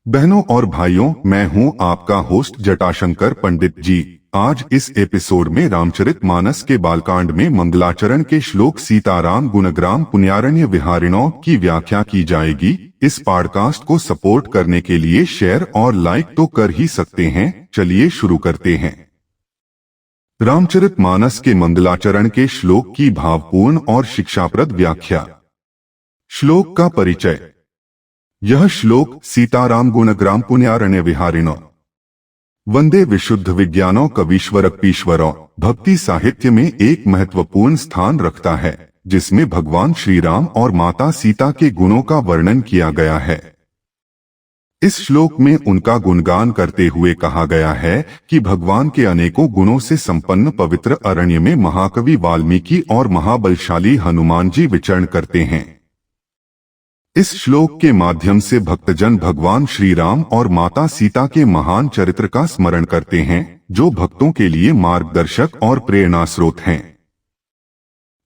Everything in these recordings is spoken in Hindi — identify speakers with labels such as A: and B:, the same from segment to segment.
A: बहनों और भाइयों, मैं हूं आपका होस्ट जटाशंकर पंडित जी। आज इस एपिसोड में रामचरितमानस के बालकांड में मंगलाचरण के श्लोक सीताराम गुणग्राम पुण्यारण्य विहारिणों की व्याख्या की जाएगी। इस पॉडकास्ट को सपोर्ट करने के लिए शेयर और लाइक तो कर ही सकते हैं। चलिए शुरू करते हैं। रामचरितमानस के मंगलाचरण के श्लोक की भावपूर्ण और शिक्षाप्रद व्याख्या। श्लोक का परिचय। यह श्लोक सीताराम गुणग्राम पुण्यारण्य विहारिणो वंदे विशुद्ध विज्ञानों कवीश्वरपीश्वरों भक्ति साहित्य में एक महत्वपूर्ण स्थान रखता है, जिसमें भगवान श्री राम और माता सीता के गुणों का वर्णन किया गया है। इस श्लोक में उनका गुणगान करते हुए कहा गया है कि भगवान के अनेकों गुणों से संपन्न पवित्र अरण्य में महाकवि वाल्मीकि और महाबलशाली हनुमान जी विचरण करते हैं। इस श्लोक के माध्यम से भक्तजन भगवान श्री राम और माता सीता के महान चरित्र का स्मरण करते हैं, जो भक्तों के लिए मार्गदर्शक और प्रेरणा स्रोत हैं।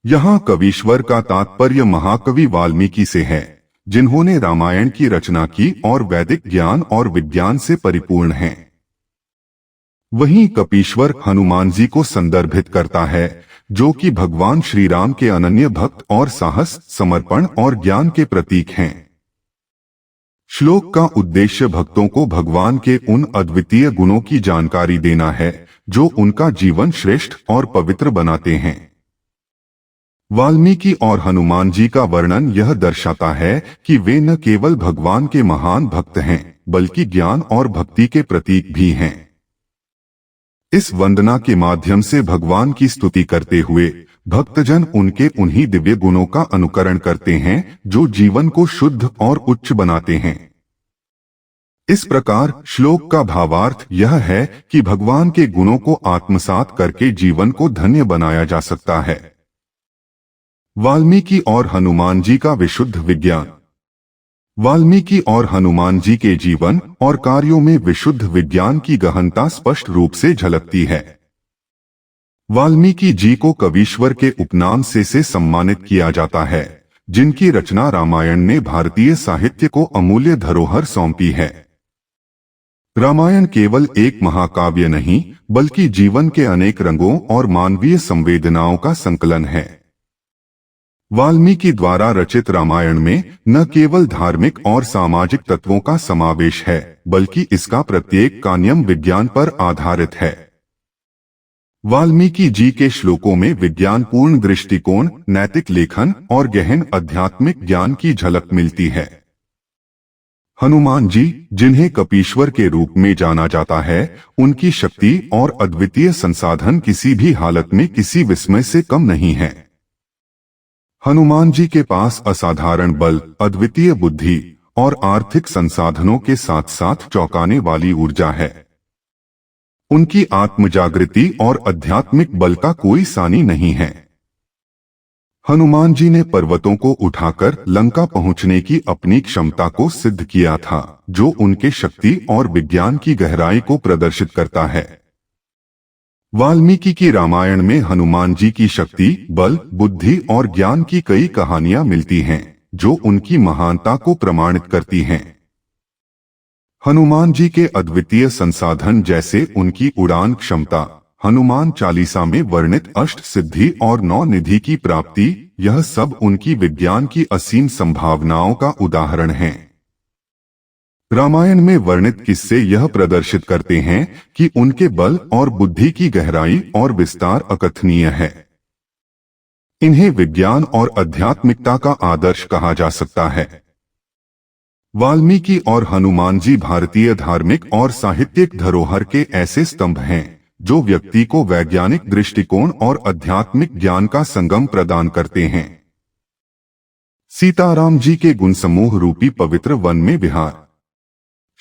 A: यहाँ कवीश्वर का तात्पर्य महाकवि वाल्मीकि से है, जिन्होंने रामायण की रचना की और वैदिक ज्ञान और विज्ञान से परिपूर्ण हैं। वहीं कपीश्वर हनुमान जी को संदर्भित करता है, जो कि भगवान श्री राम के अनन्य भक्त और साहस, समर्पण और ज्ञान के प्रतीक हैं। श्लोक का उद्देश्य भक्तों को भगवान के उन अद्वितीय गुणों की जानकारी देना है, जो उनका जीवन श्रेष्ठ और पवित्र बनाते हैं। वाल्मीकि और हनुमान जी का वर्णन यह दर्शाता है कि वे न केवल भगवान के महान भक्त हैं, बल्कि ज्ञान और भक्ति के प्रतीक भी हैं। इस वंदना के माध्यम से भगवान की स्तुति करते हुए भक्तजन उनके उन्हीं दिव्य गुणों का अनुकरण करते हैं, जो जीवन को शुद्ध और उच्च बनाते हैं। इस प्रकार श्लोक का भावार्थ यह है कि भगवान के गुणों को आत्मसात करके जीवन को धन्य बनाया जा सकता है। वाल्मीकि और हनुमान जी का विशुद्ध विज्ञान। वाल्मीकि और हनुमान जी के जीवन और कार्यों में विशुद्ध विज्ञान की गहनता स्पष्ट रूप से झलकती है। वाल्मीकि जी को कवीश्वर के उपनाम से सम्मानित किया जाता है, जिनकी रचना रामायण ने भारतीय साहित्य को अमूल्य धरोहर सौंपी है। रामायण केवल एक महाकाव्य नहीं, बल्कि जीवन के अनेक रंगों और मानवीय संवेदनाओं का संकलन है। वाल्मीकि द्वारा रचित रामायण में न केवल धार्मिक और सामाजिक तत्वों का समावेश है, बल्कि इसका प्रत्येक कान्यम विज्ञान पर आधारित है। वाल्मीकि जी के श्लोकों में विज्ञानपूर्ण दृष्टिकोण, नैतिक लेखन और गहन आध्यात्मिक ज्ञान की झलक मिलती है। हनुमान जी, जिन्हें कपीश्वर के रूप में जाना जाता है, उनकी शक्ति और अद्वितीय संसाधन किसी भी हालत में किसी विस्मय से कम नहीं है। हनुमान जी के पास असाधारण बल, अद्वितीय बुद्धि और आर्थिक संसाधनों के साथ साथ चौंकाने वाली ऊर्जा है। उनकी आत्मजागृति और आध्यात्मिक बल का कोई सानी नहीं है। हनुमान जी ने पर्वतों को उठाकर लंका पहुंचने की अपनी क्षमता को सिद्ध किया था, जो उनके शक्ति और विज्ञान की गहराई को प्रदर्शित करता है। वाल्मीकि की रामायण में हनुमान जी की शक्ति, बल, बुद्धि और ज्ञान की कई कहानियां मिलती हैं, जो उनकी महानता को प्रमाणित करती हैं। हनुमान जी के अद्वितीय संसाधन जैसे उनकी उड़ान क्षमता, हनुमान चालीसा में वर्णित अष्ट सिद्धि और 9 निधि की प्राप्ति, यह सब उनकी विज्ञान की असीम संभावनाओं का उदाहरण हैं। रामायण में वर्णित किस्से यह प्रदर्शित करते हैं कि उनके बल और बुद्धि की गहराई और विस्तार अकथनीय है। इन्हें विज्ञान और आध्यात्मिकता का आदर्श कहा जा सकता है। वाल्मीकि और हनुमान जी भारतीय धार्मिक और साहित्यिक धरोहर के ऐसे स्तंभ हैं, जो व्यक्ति को वैज्ञानिक दृष्टिकोण और आध्यात्मिक ज्ञान का संगम प्रदान करते हैं। सीताराम जी के गुण समूह रूपी पवित्र वन में विहार।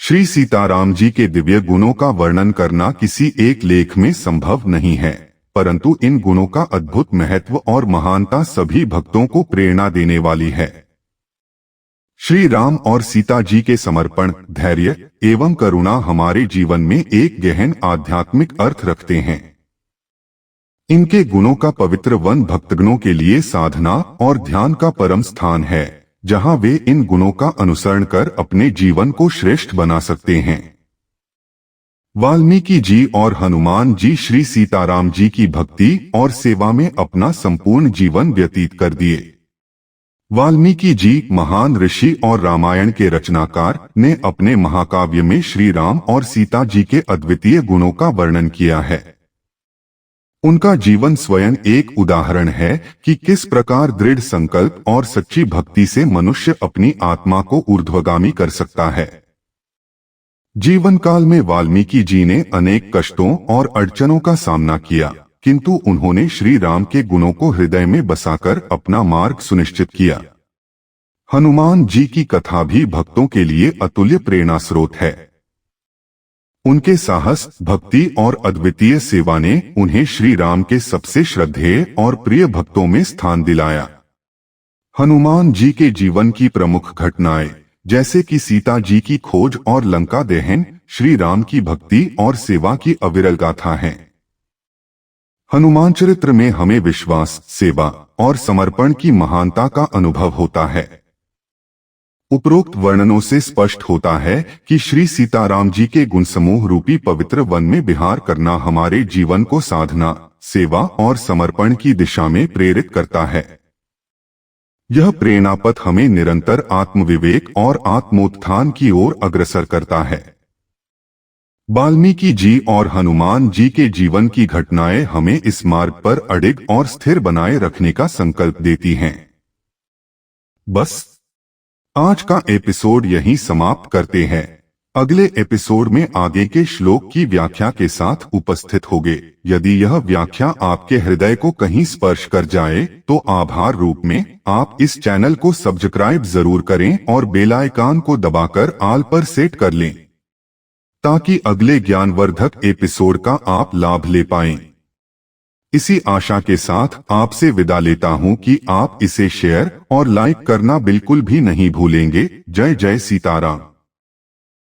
A: श्री सीताराम जी के दिव्य गुणों का वर्णन करना किसी एक लेख में संभव नहीं है, परंतु इन गुणों का अद्भुत महत्व और महानता सभी भक्तों को प्रेरणा देने वाली है। श्री राम और सीता जी के समर्पण, धैर्य एवं करुणा हमारे जीवन में एक गहन आध्यात्मिक अर्थ रखते हैं। इनके गुणों का पवित्र वन भक्तगणों के लिए साधना और ध्यान का परम स्थान है, जहां वे इन गुणों का अनुसरण कर अपने जीवन को श्रेष्ठ बना सकते हैं। वाल्मीकि जी और हनुमान जी श्री सीताराम जी की भक्ति और सेवा में अपना संपूर्ण जीवन व्यतीत कर दिए। वाल्मीकि जी महान ऋषि और रामायण के रचनाकार ने अपने महाकाव्य में श्री राम और सीता जी के अद्वितीय गुणों का वर्णन किया है। उनका जीवन स्वयं एक उदाहरण है कि किस प्रकार दृढ़ संकल्प और सच्ची भक्ति से मनुष्य अपनी आत्मा को ऊर्ध्वगामी कर सकता है। जीवन काल में वाल्मीकि जी ने अनेक कष्टों और अड़चनों का सामना किया, किंतु उन्होंने श्री राम के गुणों को हृदय में बसाकर अपना मार्ग सुनिश्चित किया। हनुमान जी की कथा भी भक्तों के लिए अतुल्य प्रेरणा स्रोत है। उनके साहस, भक्ति और अद्वितीय सेवा ने उन्हें श्री राम के सबसे श्रद्धेय और प्रिय भक्तों में स्थान दिलाया। हनुमान जी के जीवन की प्रमुख घटनाएं जैसे कि सीता जी की खोज और लंका दहन श्री राम की भक्ति और सेवा की अविरल गाथा है। हनुमान चरित्र में हमें विश्वास, सेवा और समर्पण की महानता का अनुभव होता है। उपरोक्त वर्णनों से स्पष्ट होता है कि श्री सीताराम जी के गुण समूह रूपी पवित्र वन में विहार करना हमारे जीवन को साधना, सेवा और समर्पण की दिशा में प्रेरित करता है। यह प्रेरणा पथ हमें निरंतर आत्मविवेक और आत्मोत्थान की ओर अग्रसर करता है। वाल्मीकि जी और हनुमान जी के जीवन की घटनाएं हमें इस मार्ग पर अडिग और स्थिर बनाए रखने का संकल्प देती हैं। बस आज का एपिसोड यहीं समाप्त करते हैं। अगले एपिसोड में आगे के श्लोक की व्याख्या के साथ उपस्थित होंगे। यदि यह व्याख्या आपके हृदय को कहीं स्पर्श कर जाए तो आभार रूप में आप इस चैनल को सब्सक्राइब जरूर करें और बेल आइकन को दबाकर ऑल पर सेट कर लें, ताकि अगले ज्ञानवर्धक एपिसोड का आप लाभ ले पाएं। इसी आशा के साथ आपसे विदा लेता हूं कि आप इसे शेयर और लाइक करना बिल्कुल भी नहीं भूलेंगे। जय जय सीताराम।